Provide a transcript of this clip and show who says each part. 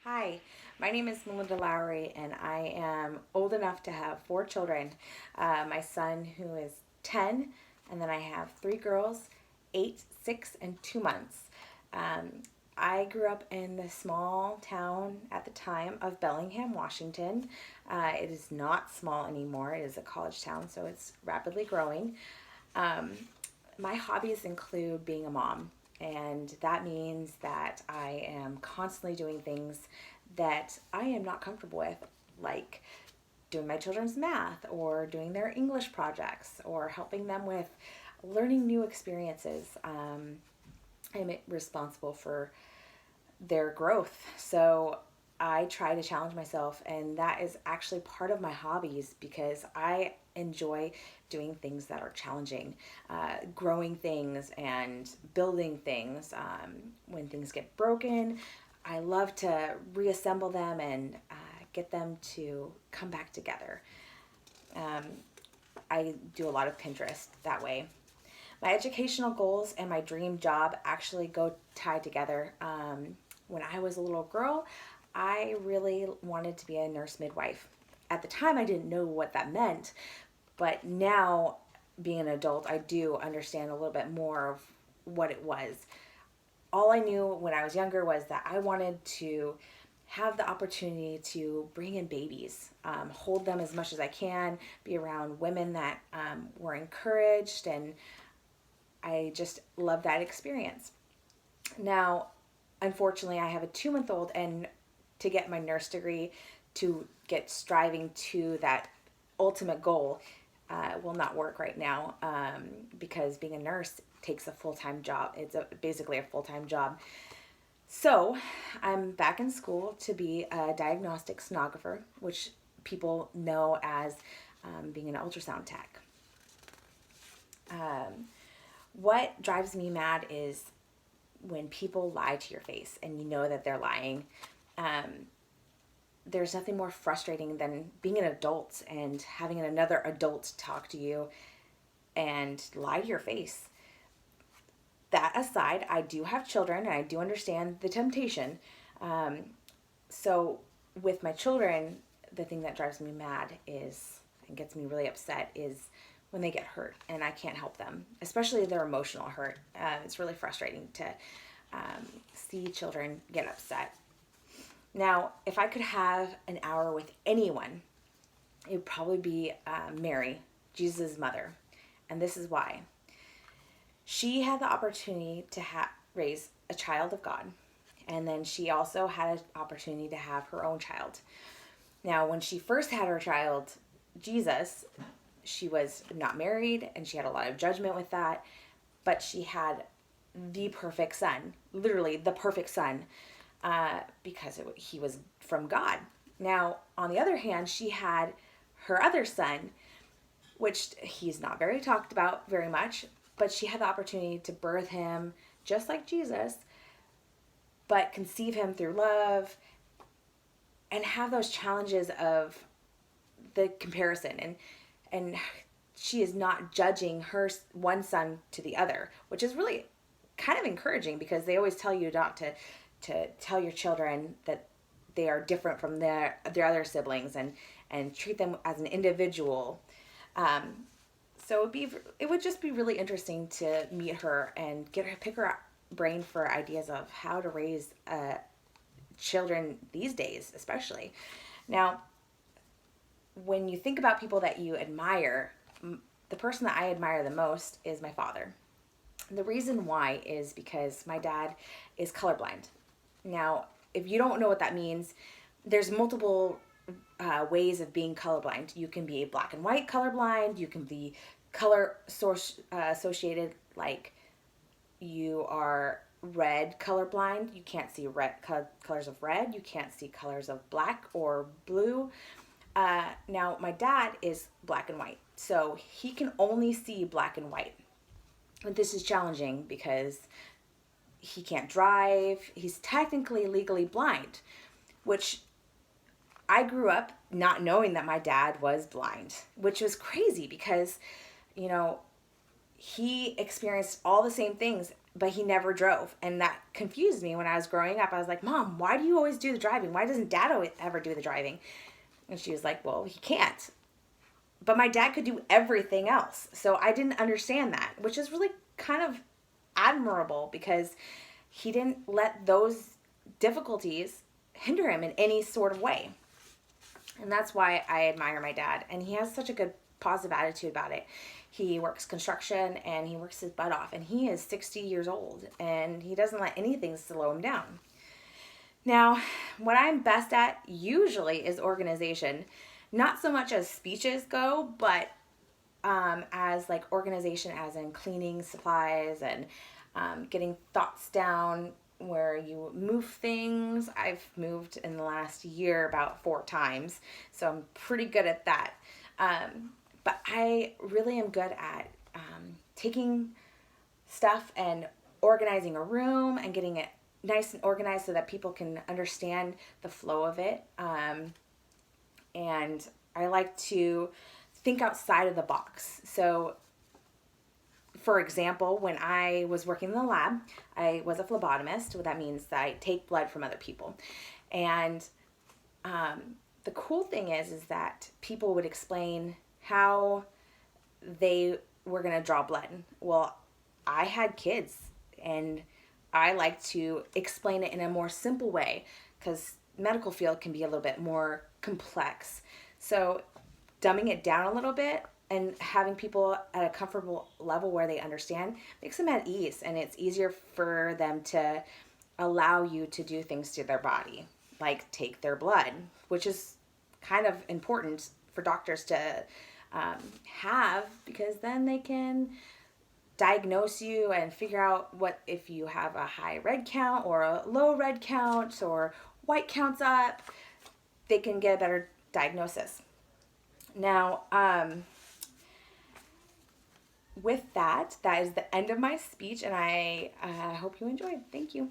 Speaker 1: Hi, my name is Melinda Lowry, and I am old enough to have four children. My son, who is 10, and then I have three girls, 8, 6, and 2 months. Um, I grew up in the small town at the time of Bellingham, Washington. It is not small anymore, it is a college town, so it's rapidly growing. Um, my hobbies include being a mom, and that means that I am constantly doing things that I am not comfortable with, like doing my children's math or doing their English projects or helping them with learning new experiences. I'm responsible for their growth. So I try to challenge myself, and that is actually part of my hobbies because I enjoy doing things that are challenging, growing things and building things. When things get broken, I love to reassemble them and get them to come back together. Um, I do a lot of Pinterest that way. My educational goals and my dream job actually go tied together. When I was a little girl, I really wanted to be a nurse midwife. At the time, I didn't know what that meant, but now, being an adult, I do understand a little bit more of what it was. All I knew when I was younger was that I wanted to have the opportunity to bring in babies, hold them as much as I can, be around women that were encouraged, and I just love that experience. Now, unfortunately, I have a 2 month old, and to get my nurse degree, to get striving to that ultimate goal, will not work right now because being a nurse takes a full time job. Basically a full time job. So I'm back in school to be a diagnostic sonographer, which people know as being an ultrasound tech. What drives me mad is when people lie to your face and you know that they're lying. Um, there's nothing more frustrating than being an adult and having another adult talk to you and lie to your face. That aside, I do have children and I do understand the temptation. Um, so, with my children, the thing that drives me mad is and gets me really upset is when they get hurt and I can't help them, especially their emotional hurt. It's really frustrating to see children get upset. Now, if I could have an hour with anyone, it would probably be Mary, Jesus' mother. And this is why. She had the opportunity to raise a child of God. And then she also had an opportunity to have her own child. Now, when she first had her child, Jesus, she was not married and she had a lot of judgment with that. But she had the perfect son, literally the perfect son, because he was from God. Now, on the other hand, she had her other son, which he's not very talked about very much, but she had the opportunity to birth him just like Jesus, but conceive him through love and have those challenges of the comparison. And she is not judging her one son to the other, which is really kind of encouraging because they always tell you not to tell your children that they are different from their other siblings and treat them as an individual. So it would just be really interesting to meet her and pick her brain for ideas of how to raise children these days, especially. Now, when you think about people that you admire, the person that I admire the most is my father. The reason why is because my dad is colorblind. Now, if you don't know what that means, there's multiple ways of being colorblind. You can be black and white colorblind. You can be color source associated, like you are red colorblind. You can't see red colors of red. You can't see colors of black or blue. Now, my dad is black and white, so he can only see black and white. But this is challenging because he can't drive. He's technically legally blind, which I grew up not knowing that my dad was blind, which was crazy because, you know, he experienced all the same things but he never drove. And that confused me when I was growing up. I was like, Mom, why do you always do the driving? Why doesn't Dad ever do the driving? And she was like, well, he can't. But my dad could do everything else. So I didn't understand that, which is really kind of admirable because he didn't let those difficulties hinder him in any sort of way. And that's why I admire my dad. And he has such a good positive attitude about it. He works construction and he works his butt off. And he is 60 years old and he doesn't let anything slow him down. Now, what I'm best at usually is organization. Not so much as speeches go, but as like organization, as in cleaning supplies and getting thoughts down where you move things. I've moved in the last year about 4 times, so I'm pretty good at that. But I really am good at taking stuff and organizing a room and getting it nice and organized so that people can understand the flow of it. And I like to think outside of the box. So, for example, when I was working in the lab, I was a phlebotomist. What that means that I take blood from other people. And the cool thing is that people would explain how they were going to draw blood. Well, I had kids, and I like to explain it in a more simple way because medical field can be a little bit more complex. So dumbing it down a little bit and having people at a comfortable level where they understand makes them at ease, and it's easier for them to allow you to do things to their body, like take their blood, which is kind of important for doctors to have, because then they can diagnose you and figure out what if you have a high red count or a low red count or white counts up. They can get a better diagnosis. Now, with that is the end of my speech, and I hope you enjoyed. Thank you.